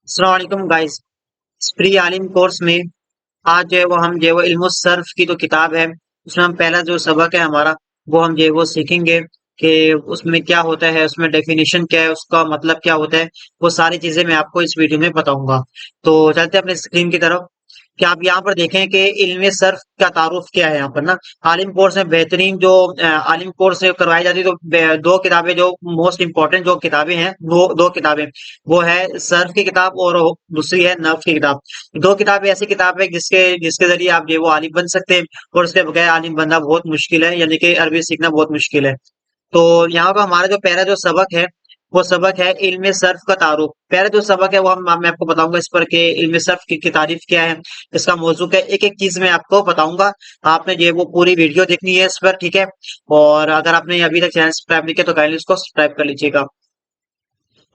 अस्सलाम वालेकुम guys. Pre आलिम कोर्स में आज जो है वो हम जो है वो इल्म सर्फ की जो किताब है उसमें हम पहला जो सबक है हमारा वो हम जो है वो सीखेंगे कि उसमें क्या होता है, उसमें डेफिनेशन क्या है, उसका मतलब क्या होता है। वो सारी चीजें मैं आपको इस वीडियो में बताऊंगा। तो चलते हैं अपने स्क्रीन की तरफ कि आप यहाँ पर देखें कि इल्म सर्फ का तारुफ क्या है। यहाँ पर ना आलिम कोर्स में बेहतरीन जो आलिम कोर्स से करवाई जाती है, तो दो किताबें जो मोस्ट इंपॉर्टेंट जो किताबें हैं, वो दो किताबें, वो है सर्फ की किताब और दूसरी है नफ की किताब। दो किताबें ऐसी किताब है जिसके जिसके जरिए आप जो है वो आलिम बन सकते हैं, और उसके बगैर आलिम बनना बहुत मुश्किल है, यानी कि अरबी सीखना बहुत मुश्किल है। तो यहाँ पर हमारा जो पहला जो सबक है वो सबक है इल्म सर्फ का तारुफ। पहला जो सबक है वो मैं आपको बताऊंगा इस पर कि इल्म सर्फ की तारीफ क्या है, इसका मौजू क्या है, एक एक चीज मैं आपको बताऊंगा। आपने जो है वो पूरी वीडियो देखनी है इस पर, ठीक है। और अगर आपने अभी तक चैनल सब्सक्राइब नहीं किया तो काइंडली इसको सब्सक्राइब कर लीजिएगा।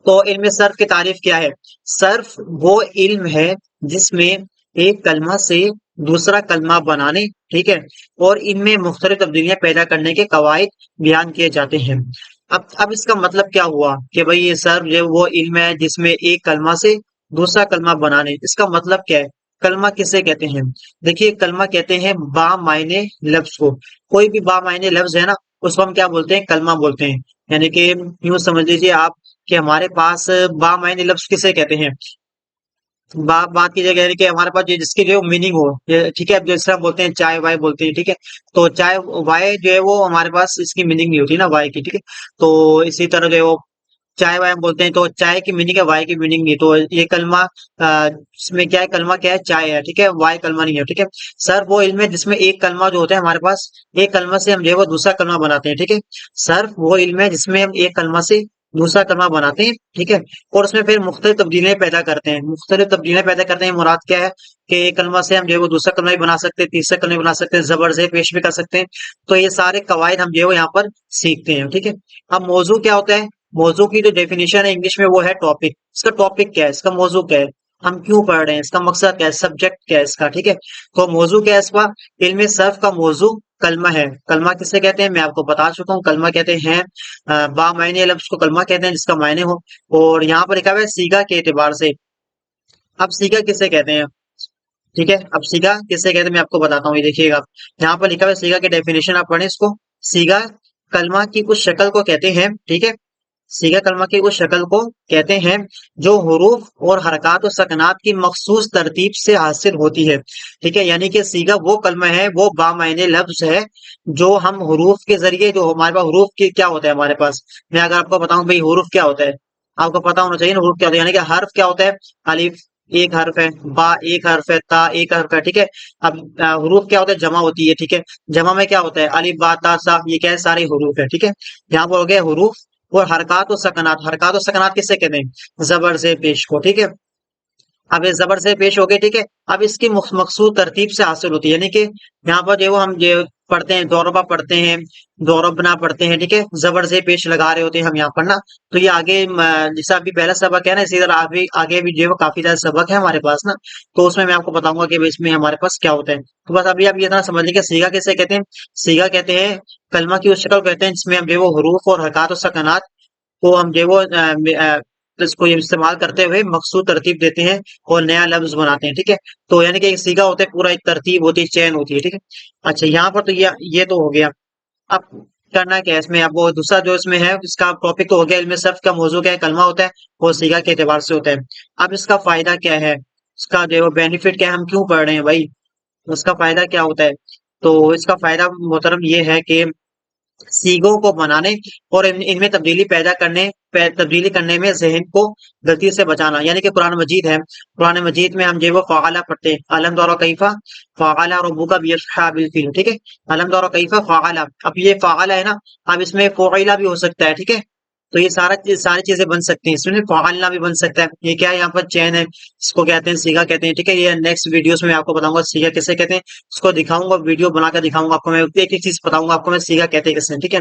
तो इल्म सर्फ की तारीफ क्या है? सर्फ वो इल्म है जिसमें एक कलमा से दूसरा कलमा बनाने, ठीक है, और इनमें मुख्तलिफ तब्दीलियां पैदा करने के कवायद बयान किए जाते हैं। अब इसका मतलब क्या हुआ कि भाई ये सर्फ जो वो इल्म है जिसमें एक कलमा से दूसरा कलमा बनाने। इसका मतलब क्या है? कलमा किसे कहते हैं? देखिए, कलमा कहते हैं बा मायने लफ्ज को। कोई भी बा मायने लफ्ज है ना, उसको हम क्या बोलते हैं? कलमा बोलते हैं। यानी कि यूं समझ लीजिए आप कि हमारे पास बा मायने लफ्ज किसे कहते हैं? बात की जगह, यानी कि हमारे पास जिसकी जो मीनिंग हो, ठीक है। अब जैसे हम बोलते हैं चाय वाय बोलते हैं, ठीक है। तो चाय वाय जो है वो हमारे पास इसकी मीनिंग नहीं होती ना, वाय की, ठीक है। तो इसी तरह जो है वो चाय वाय हम बोलते हैं तो चाय की मीनिंग है, वाय की मीनिंग नहीं। तो ये कलमा इसमें क्या है? कलमा क्या है? चाय है, ठीक है, वाय कलमा नहीं है, ठीक है। सर वो इल्म है जिसमें एक कलमा जो होता है हमारे पास, एक कलमा से हम जो है वो दूसरा कलमा बनाते हैं, ठीक है। सर्फ वो इल्म है जिसमें हम एक कलमा से दूसरा कलमा बनाते हैं, ठीक है। और उसमें फिर मुख्तलिफ तब्दीलियां पैदा करते हैं। मुख्तलिफ तब्दीलियां पैदा करते हैं, मुराद क्या है कि एक कलमा से हम जो है वो दूसरा कलमा भी बना सकते हैं, तीसरा कलमा भी बना सकते हैं, जबर से पेश भी कर सकते हैं। तो ये सारे कवायद हम जो है वो यहाँ पर सीखते हैं, ठीक है। अब मौजू क्या होता है? मौजू की जो डेफिनेशन है इंग्लिश में वो है टॉपिक। इसका टॉपिक क्या है? इसका मौजू क्या है? हम क्यों पढ़ रहे हैं? इसका मकसद क्या है? सब्जेक्ट क्या है इसका, ठीक है। तो मौजू क्या है इसका? इल्म सर्फ का मौजू कलमा है। कलमा किसे कहते हैं मैं आपको बता चुका हूँ। कलमा कहते हैं बा मायने लफ्ज को कलमा कहते हैं जिसका मायने हो। और यहाँ पर लिखा हुआ है सीगा के एतबार से। अब सीगा किसे कहते हैं? ठीक है, अब सीगा किसे कहते हैं मैं आपको बताता हूँ, ये देखिएगा। यहाँ पर लिखा हुआ है सीगा की डेफिनेशन, आप पढ़ें इसको। सीगा कलमा की उस शक्ल को कहते हैं, ठीक है। सीगा कलमा की उस शक्ल को कहते हैं जो हुरूफ और हरकत और सकनात की मखसूस तरतीब से हासिल होती है, ठीक है। यानी कि सीगा वो कलमा है, वो बामायने लफ्ज है जो हम हुरूफ के जरिए, जो हमारे पास हुरूफ की क्या होता है हमारे पास, मैं अगर आपको बताऊं भाई हुरूफ क्या होता है, आपको पता होना चाहिए ना हुरूफ क्या होता है। यानी कि हर्फ क्या होता है? अलिफ एक हर्फ है, बा एक हर्फ है, ता एक हर्फ है, ठीक है। अब हुरूफ क्या होता है? जमा होती है, ठीक है। जमा में क्या होता है? अलिफ बा ता सा, ये क्या है? सारे हुरूफ है, ठीक है। यहाँ पर हो गए हुरूफ। और हरकत और सकनात, हरकत और सकनात किससे कहते हैं? जबर से पेश को, ठीक है। अब ये जबर से पेश हो गए, ठीक है। अब इसकी मखसूद तरतीब से हासिल होती है, यानी कि यहाँ पर जो हम जो पढ़ते हैं दौरबा पढ़ते हैं, दौरबना पढ़ते हैं, ठीक है। जबर से पेश लगा रहे होते हैं हम यहाँ पर ना। तो ये आगे जैसा अभी पहला सबक है ना, इसी तरह आगे आगे भी जो है वो काफी ज्यादा सबक है हमारे पास ना। तो उसमें मैं आपको बताऊंगा कि भाई इसमें हमारे पास क्या होता है। तो बस अभी आप ये इतना समझ लीजिए सीगा किसे कहते हैं। सीगा कहते हैं कलमा की उस शक्ल को कहते हैं जिसमें हम जो है वो हरूफ और हरकत और सकनात को हम जो है वो इसको इस्तेमाल करते हुए मखसूद तरतीब देते हैं और नया लफ्ज बनाते हैं, ठीक है। तो यानी कि एक सीगा होता है, पूरा एक तरतीब होती है, चैन होती है, ठीक है। अच्छा, यहाँ पर तो ये तो हो गया। अब करना क्या है इसमें? अब वो दूसरा जो इसमें है इसका टॉपिक तो हो गया, इल्म सर्फ का मौजू क्या है? कलमा होता है और सीगा के एतबार से होता है। अब इसका फायदा क्या है? इसका जो है बेनिफिट क्या है? हम क्यों पढ़ रहे हैं भाई? उसका फायदा क्या होता है? तो इसका फायदा मोहतरम ये है कि सीगों को बनाने और इनमें तब्दीली करने में जहन को गलती से बचाना। यानी कि कुरान मजीद है, कुरान मजीद में हम जो है वो फ़ाअला पढ़ते हैं, अलम दौरा कैफा फ़ाअला रब्बुका बिअस्हाबिल फील, ठीक है। अलम दौरा कैफा फ़ाअला, अब ये फ़ाअला है ना, अब इसमें फ़ुइला भी हो सकता है, ठीक है। तो ये सारी चीजें बन सकती हैं, इसमें फ़अलना भी बन सकता है। ये क्या है? यहाँ पर चैन है, इसको कहते हैं सीगा कहते हैं, ठीक है। ये नेक्स्ट वीडियोस में मैं आपको बताऊंगा सीगा किसे कहते हैं, उसको दिखाऊंगा, वीडियो बनाकर दिखाऊंगा आपको, मैं एक एक चीज बताऊंगा आपको मैं सीगा कहते हैं किसे, ठीक है।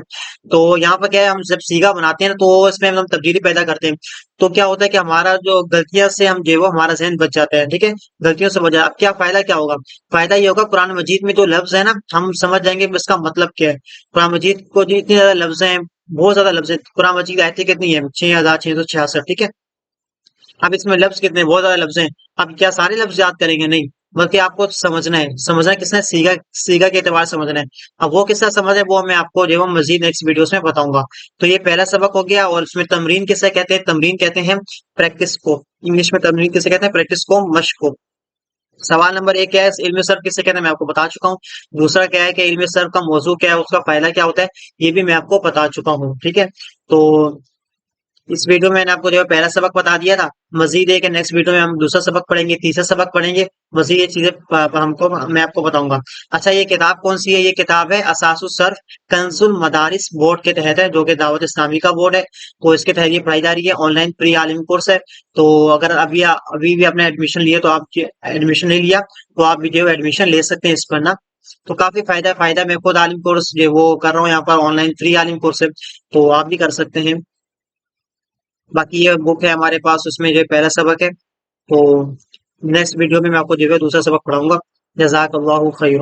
तो यहाँ पर क्या है, हम जब सीगा बनाते हैं ना तो इसमें हम तब्दीली पैदा करते हैं। तो क्या होता है कि हमारा जो गलतियां से हम जो है वो हमारा जहन बच जाता है, ठीक है। गलतियों से बचा। अब क्या फायदा क्या होगा? फायदा ये होगा कुरान मजीद में जो लफ्ज है ना, हम समझ जाएंगे कि इसका मतलब क्या है। कुरान मजीद को जो इतने ज्यादा लफ्ज हैं, बहुत ज्यादा लफ्ज है। कुरान मजीद की आयतें कितनी है? 6,666, ठीक है। اب اس میں لفظ کتنے بہت زیادہ لفظ ہیں. اب کیا سارے لفظ یاد کریں گے؟ نہیں، بلکہ آپ کو سمجھنا ہے کس نے سیگا، سیگا کے اعتبار سے سمجھنا ہے. اب وہ کس طرح سمجھ ہے وہ میں آپ کو جو ہے وہ مزید نیکسٹ ویڈیوز میں بتاؤں گا. تو یہ پہلا سبق ہو گیا. اور اس میں تمرین کسے کہتے ہیں؟ تمرین کہتے ہیں پریکٹس کو. انگلش میں تمرین کسے کہتے ہیں؟ پریکٹس کو، مشق کو. سوال نمبر ایک کیا ہے؟ علم صرف کسے کہتے ہیں؟ میں آپ کو بتا چکا ہوں. دوسرا کیا ہے کہ علم صرف کا موضوع کیا ہے، اس کا فائدہ کیا ہوتا ہے، یہ بھی میں آپ کو بتا چکا ہوں. ٹھیک ہے. تو اس ویڈیو میں نے آپ کو جو ہے پہلا سبق بتا دیا تھا. مزید ہے کہ نیکسٹ ویڈیو میں ہم دوسرا سبق پڑھیں گے، تیسرا سبق پڑھیں گے. مزید یہ چیزیں میں آپ کو بتاؤں گا. اچھا، یہ کتاب کون سی ہے؟ یہ کتاب ہے اساس الصرف کنز المدارس بورڈ کے تحت ہے، جو کہ دعوت اسلامی کا بورڈ ہے. تو اس کے تحت یہ پڑھائی جا رہی ہے. On line pre Alam course ہے. تو اگر ابھی بھی آپ نے ایڈمیشن لیے تو آپ ایڈمیشن نہیں لیا تو آپ بھی جو ہے ایڈمیشن لے سکتے ہیں اس پر نا. تو کافی فائدہ میں خود عالم کورس جو وہ کر رہا ہوں یہاں پر، آن لائن فری عالم کورس ہے. تو آپ بھی کر سکتے ہیں. باقی یہ بک ہے ہمارے پاس، اس میں جو ہے پہلا سبق ہے. تو نیکسٹ ویڈیو میں آپ کو جو ہے دوسرا سبق پڑھاؤں گا. جزاک اللہ خیر.